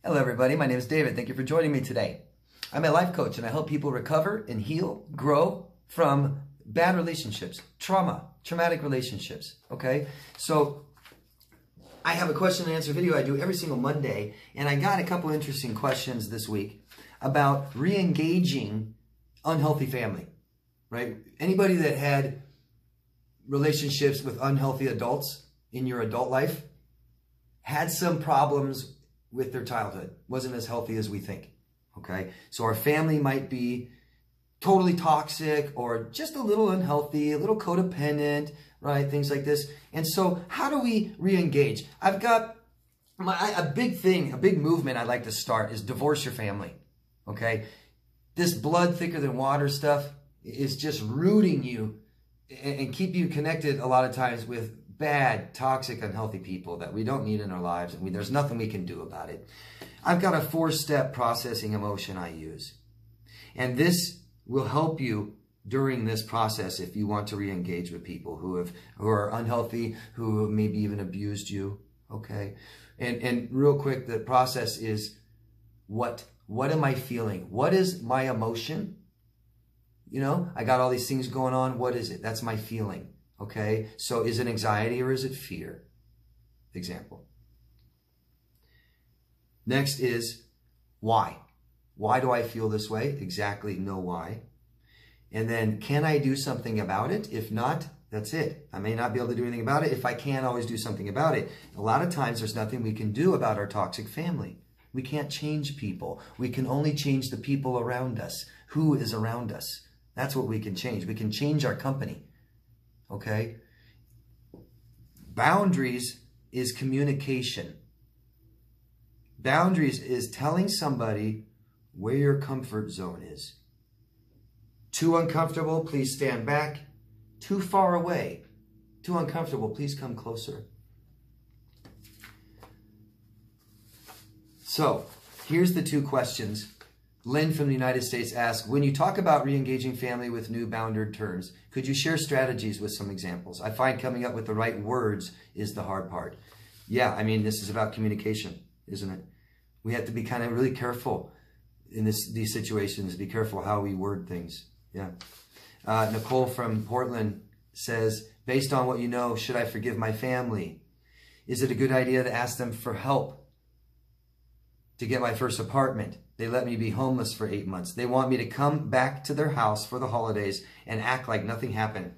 Hello everybody, my name is David. Thank you for joining me today. I'm a life coach and I help people recover and heal, grow from bad relationships, traumatic relationships, okay? So I have a question and answer video I do every single Monday, and I got a couple interesting questions this week about re-engaging unhealthy family, right? Anybody that had relationships with unhealthy adults in your adult life had some problems with their childhood, wasn't as healthy as we think, okay? So our family might be totally toxic or just a little unhealthy, a little codependent, right? Things like this. And so how do we re-engage? I've got a big movement I'd like to start is divorce your family, okay? This blood thicker than water stuff is just rooting you and keep you connected a lot of times with bad, toxic, unhealthy people that we don't need in our lives, and there's nothing we can do about it. I've got a 4-step processing emotion I use. And this will help you during this process if you want to re-engage with people who are unhealthy, who have maybe even abused you, okay? And real quick, the process is what am I feeling? What is my emotion? You know, I got all these things going on. What is it? That's my feeling. Okay, so is it anxiety or is it fear? Example. Next is why. Why do I feel this way? Exactly, know why. And then, can I do something about it? If not, that's it. I may not be able to do anything about it. If I can, always do something about it. A lot of times, there's nothing we can do about our toxic family. We can't change people. We can only change the people around us. Who is around us? That's what we can change. We can change our company. Okay? Boundaries is communication. Boundaries is telling somebody where your comfort zone is. Too uncomfortable, please stand back. Too far away. Too uncomfortable, please come closer. So, here's the 2 questions. Lynn from the United States asks, when you talk about re-engaging family with new bounded terms, could you share strategies with some examples? I find coming up with the right words is the hard part. Yeah, I mean, this is about communication, isn't it? We have to be kind of really careful in these situations, be careful how we word things. Yeah. Nicole from Portland says, based on what you know, should I forgive my family? Is it a good idea to ask them for help to get my first apartment? They let me be homeless for 8 months. They want me to come back to their house for the holidays and act like nothing happened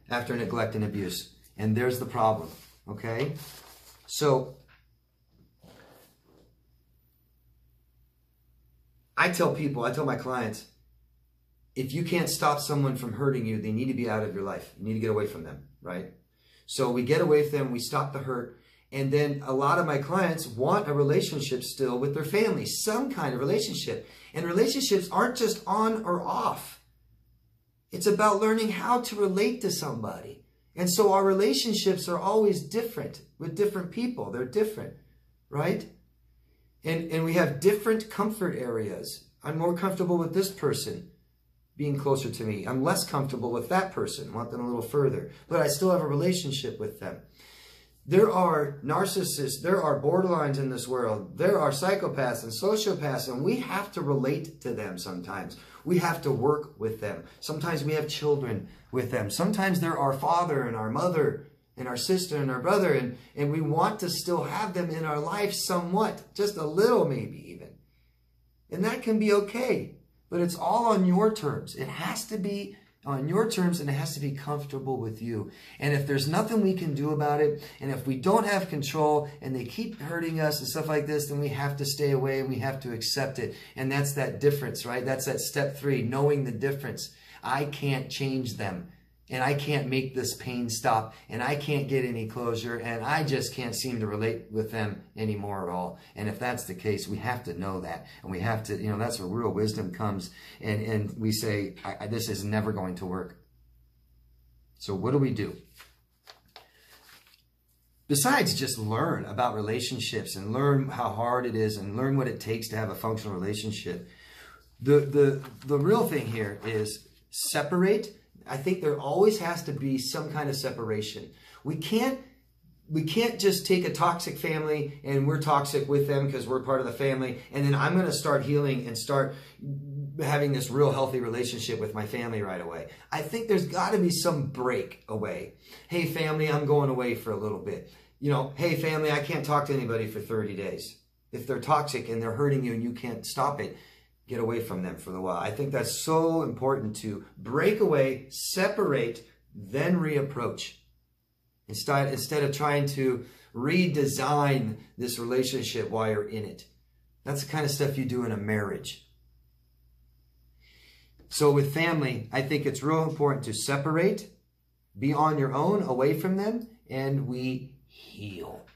after neglect and abuse. And there's the problem, okay? So I tell my clients, if you can't stop someone from hurting you, they need to be out of your life. You need to get away from them, right? So we get away from them, we stop the hurt. And then a lot of my clients want a relationship still with their family, some kind of relationship. And relationships aren't just on or off. It's about learning how to relate to somebody. And so our relationships are always different with different people. They're different, right? And we have different comfort areas. I'm more comfortable with this person being closer to me. I'm less comfortable with that person, want them a little further. But I still have a relationship with them. There are narcissists, there are borderlines in this world, there are psychopaths and sociopaths, and we have to relate to them sometimes. We have to work with them. Sometimes we have children with them. Sometimes they're our father and our mother and our sister and our brother, and we want to still have them in our life somewhat, just a little maybe even. And that can be okay, but it's all on your terms. It has to be on your terms, and it has to be comfortable with you. And if there's nothing we can do about it, and if we don't have control and they keep hurting us and stuff like this, then we have to stay away and we have to accept it. And that's that difference, right? That's that step 3, knowing the difference. I can't change them, and I can't make this pain stop, and I can't get any closure, and I just can't seem to relate with them anymore at all. And if that's the case, we have to know that, and we have to, that's where real wisdom comes, and we say, this is never going to work. So what do we do? Besides just learn about relationships and learn how hard it is and learn what it takes to have a functional relationship, the real thing here is separate. I think there always has to be some kind of separation. We can't we can't just take a toxic family and we're toxic with them because we're part of the family, and then I'm going to start healing and start having this real healthy relationship with my family right away. I think there's got to be some break away. Hey, family, I'm going away for a little bit. You know, hey, family, I can't talk to anybody for 30 days. If they're toxic and they're hurting you and you can't stop it, get away from them for a while. I think that's so important to break away, separate, then reapproach. Instead of trying to redesign this relationship while you're in it. That's the kind of stuff you do in a marriage. So with family, I think it's real important to separate, be on your own, away from them, and we heal.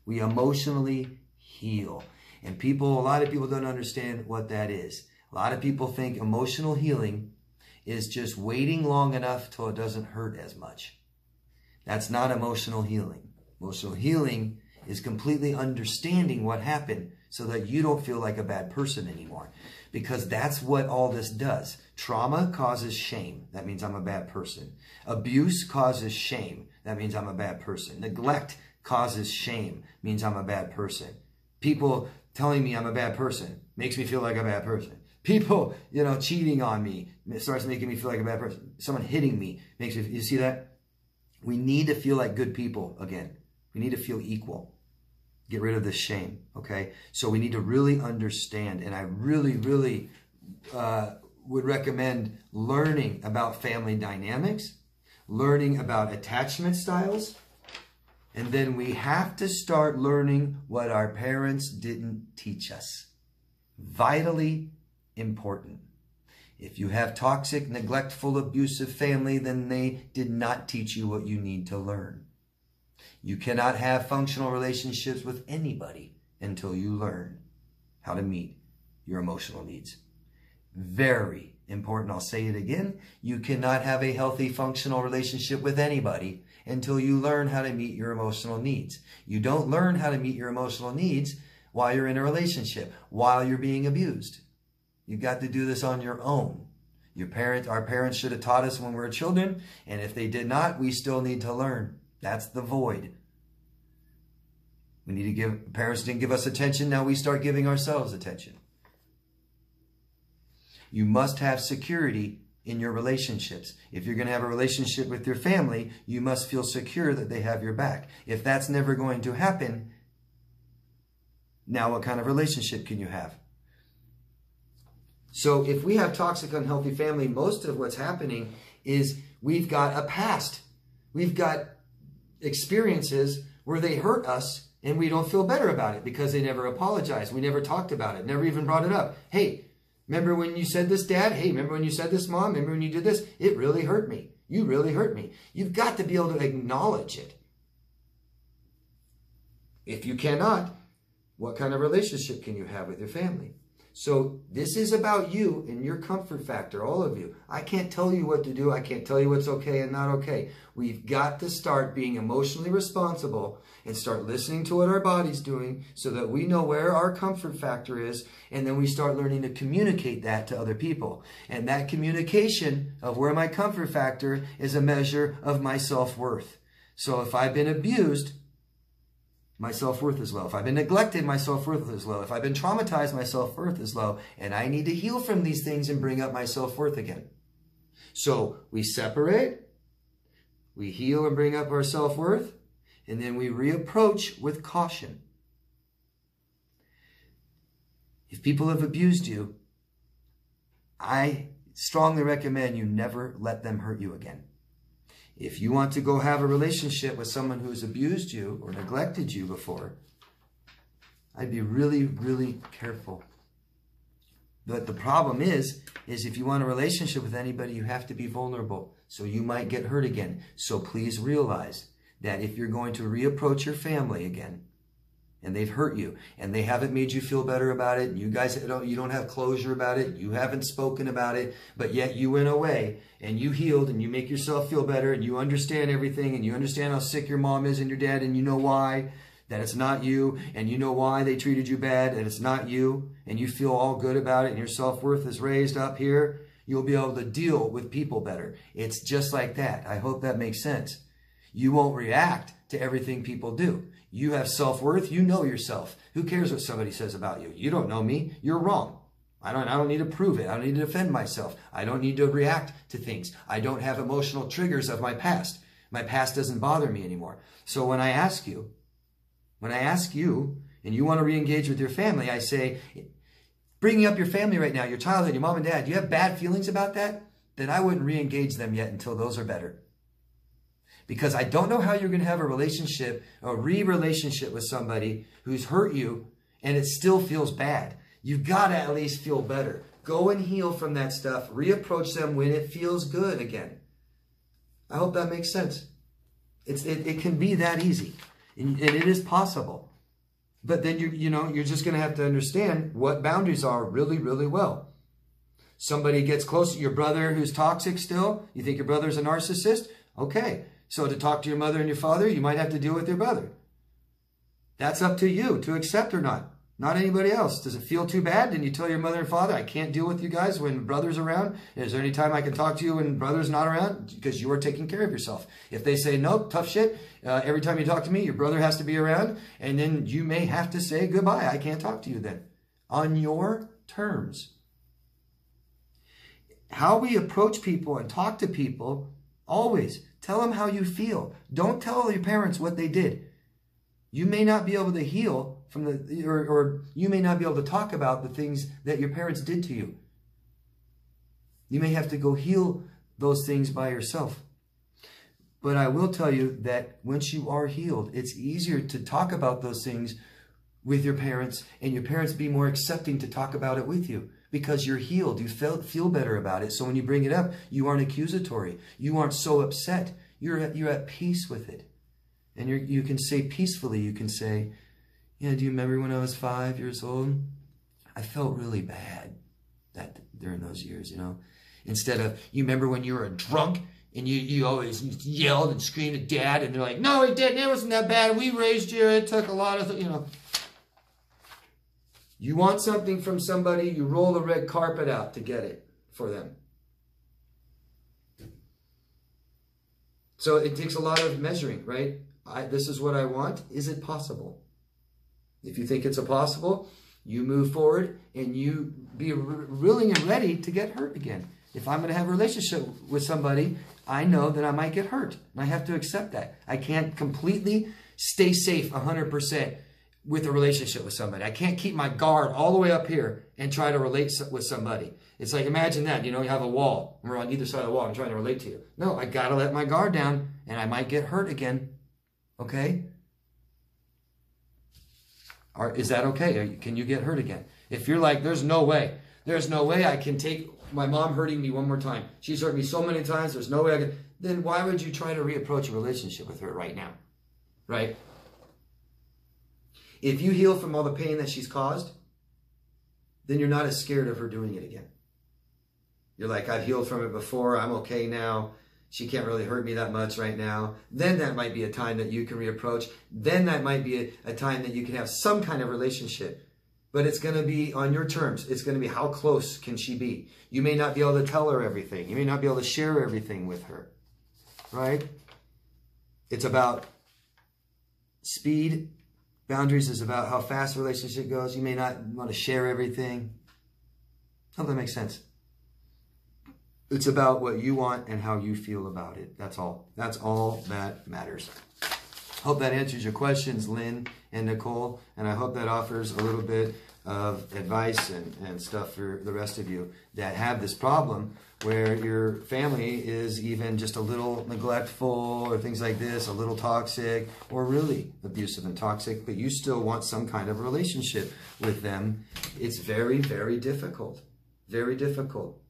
We emotionally heal. And a lot of people don't understand what that is. A lot of people think emotional healing is just waiting long enough till it doesn't hurt as much. That's not emotional healing. Emotional healing is completely understanding what happened so that you don't feel like a bad person anymore. Because that's what all this does. Trauma causes shame. That means I'm a bad person. Abuse causes shame. That means I'm a bad person. Neglect causes shame. Means I'm a bad person. People telling me I'm a bad person makes me feel like a bad person. People, cheating on me starts making me feel like a bad person. Someone hitting me makes me, you see that? We need to feel like good people again. We need to feel equal. Get rid of this shame, okay? So we need to really understand, and I really, really would recommend learning about family dynamics, learning about attachment styles, and then we have to start learning what our parents didn't teach us. Vitally important. If you have toxic, neglectful, abusive family, then they did not teach you what you need to learn. You cannot have functional relationships with anybody until you learn how to meet your emotional needs. Very important. I'll say it again. You cannot have a healthy, functional relationship with anybody until you learn how to meet your emotional needs. You don't learn how to meet your emotional needs while you're in a relationship, while you're being abused. You've got to do this on your own. Our parents should have taught us when we were children, and if they did not, we still need to learn. That's the void. Parents didn't give us attention, now we start giving ourselves attention. You must have security in your relationships. If you're going to have a relationship with your family, you must feel secure that they have your back. If that's never going to happen, now what kind of relationship can you have? So if we have toxic, unhealthy family, most of what's happening is we've got a past. We've got experiences where they hurt us and we don't feel better about it because they never apologized. We never talked about it, never even brought it up. Hey, remember when you said this, Dad? Hey, remember when you said this, Mom? Remember when you did this? It really hurt me. You really hurt me. You've got to be able to acknowledge it. If you cannot, what kind of relationship can you have with your family? So this is about you and your comfort factor, all of you. I can't tell you what to do. I can't tell you what's okay and not okay. We've got to start being emotionally responsible and start listening to what our body's doing so that we know where our comfort factor is, and then we start learning to communicate that to other people. And that communication of where my comfort factor is a measure of my self-worth. So if I've been abused, my self-worth is low. If I've been neglected, my self-worth is low. If I've been traumatized, my self-worth is low. And I need to heal from these things and bring up my self-worth again. So we separate, we heal and bring up our self-worth, and then we reapproach with caution. If people have abused you, I strongly recommend you never let them hurt you again. If you want to go have a relationship with someone who's abused you or neglected you before, I'd be really, really careful. But the problem is if you want a relationship with anybody, you have to be vulnerable. So you might get hurt again. So please realize that if you're going to reapproach your family again, and they've hurt you, and they haven't made you feel better about it, and you don't have closure about it, you haven't spoken about it, but yet you went away, and you healed, and you make yourself feel better, and you understand everything, and you understand how sick your mom is and your dad, and you know why, that it's not you, and you know why they treated you bad, and it's not you, and you feel all good about it, and your self-worth is raised up here, you'll be able to deal with people better. It's just like that. I hope that makes sense. You won't react to everything people do. You have self-worth. You know yourself. Who cares what somebody says about you? You don't know me. You're wrong. I don't need to prove it. I don't need to defend myself. I don't need to react to things. I don't have emotional triggers of my past. My past doesn't bother me anymore. So when I ask you, and you want to re-engage with your family, I say, bringing up your family right now, your childhood, your mom and dad, do you have bad feelings about that? Then I wouldn't re-engage them yet until those are better. Because I don't know how you're going to have a relationship, a re-relationship with somebody who's hurt you and it still feels bad. You've got to at least feel better. Go and heal from that stuff. Reapproach them when it feels good again. I hope that makes sense. It can be that easy. And it is possible. But then you're just going to have to understand what boundaries are really, really well. Somebody gets close to your brother who's toxic still. You think your brother's a narcissist? Okay. So to talk to your mother and your father, you might have to deal with your brother. That's up to you to accept or not. Not anybody else. Does it feel too bad? Then you tell your mother and father, I can't deal with you guys when brother's around. Is there any time I can talk to you when brother's not around? Because you are taking care of yourself. If they say, nope, tough shit. Every time you talk to me, your brother has to be around. And then you may have to say goodbye. I can't talk to you then. On your terms. How we approach people and talk to people, always tell them how you feel. Don't tell your parents what they did. You may not be able to heal from or you may not be able to talk about the things that your parents did to you. You may have to go heal those things by yourself. But I will tell you that once you are healed, it's easier to talk about those things with your parents, and your parents be more accepting to talk about it with you because you're healed. You feel better about it. So when you bring it up, you aren't accusatory. You aren't so upset. You're at peace with it. And you can say peacefully, you can say, yeah, do you remember when I was 5 years old? I felt really bad during those years, Instead of, you remember when you were a drunk and you always yelled and screamed at Dad, and they're like, no, he didn't. It wasn't that bad. We raised you. It took a lot of, You want something from somebody, you roll the red carpet out to get it for them. So it takes a lot of measuring, right? This is what I want. Is it possible? If you think it's impossible, you move forward and you be willing and ready to get hurt again. If I'm going to have a relationship with somebody, I know that I might get hurt. And I have to accept that. I can't completely stay safe 100% with a relationship with somebody. I can't keep my guard all the way up here and try to relate with somebody. It's like, imagine that, you have a wall. We're on either side of the wall. I'm trying to relate to you. No, I got to let my guard down and I might get hurt again. Okay? Is that okay? Can you get hurt again? If you're like, there's no way I can take my mom hurting me one more time. She's hurt me so many times, there's no way I can. Then why would you try to reapproach a relationship with her right now? Right? If you heal from all the pain that she's caused, then you're not as scared of her doing it again. You're like, I've healed from it before. I'm okay now. She can't really hurt me that much right now. Then that might be a time that you can reapproach. Then that might be a time that you can have some kind of relationship. But it's going to be on your terms. It's going to be how close can she be. You may not be able to tell her everything. You may not be able to share everything with her. Right? It's about speed. Boundaries is about how fast the relationship goes. You may not want to share everything. Hope that makes sense. It's about what you want and how you feel about it. That's all. That's all that matters. Hope that answers your questions, Lynn and Nicole. And I hope that offers a little bit of advice and stuff for the rest of you that have this problem where your family is even just a little neglectful or things like this, a little toxic or really abusive and toxic, but you still want some kind of relationship with them. It's very, very difficult. Very difficult.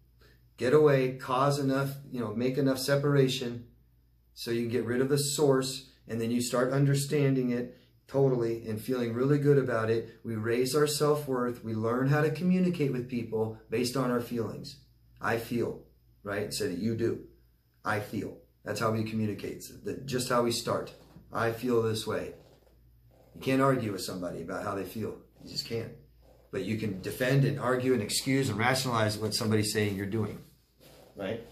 Get away, cause enough, make enough separation so you can get rid of the source, and then you start understanding it totally and feeling really good about it. We raise our self-worth. We learn how to communicate with people based on our feelings. I feel, right? Instead of you do. I feel. That's how we communicate. Just how we start. I feel this way. You can't argue with somebody about how they feel. You just can't. But you can defend and argue and excuse and rationalize what somebody's saying you're doing. Right?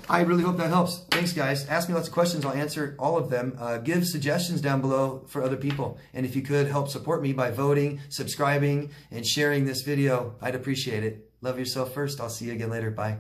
I really hope that helps. Thanks, guys. Ask me lots of questions. I'll answer all of them. Give suggestions down below for other people. And if you could help support me by voting, subscribing, and sharing this video, I'd appreciate it. Love yourself first. I'll see you again later. Bye.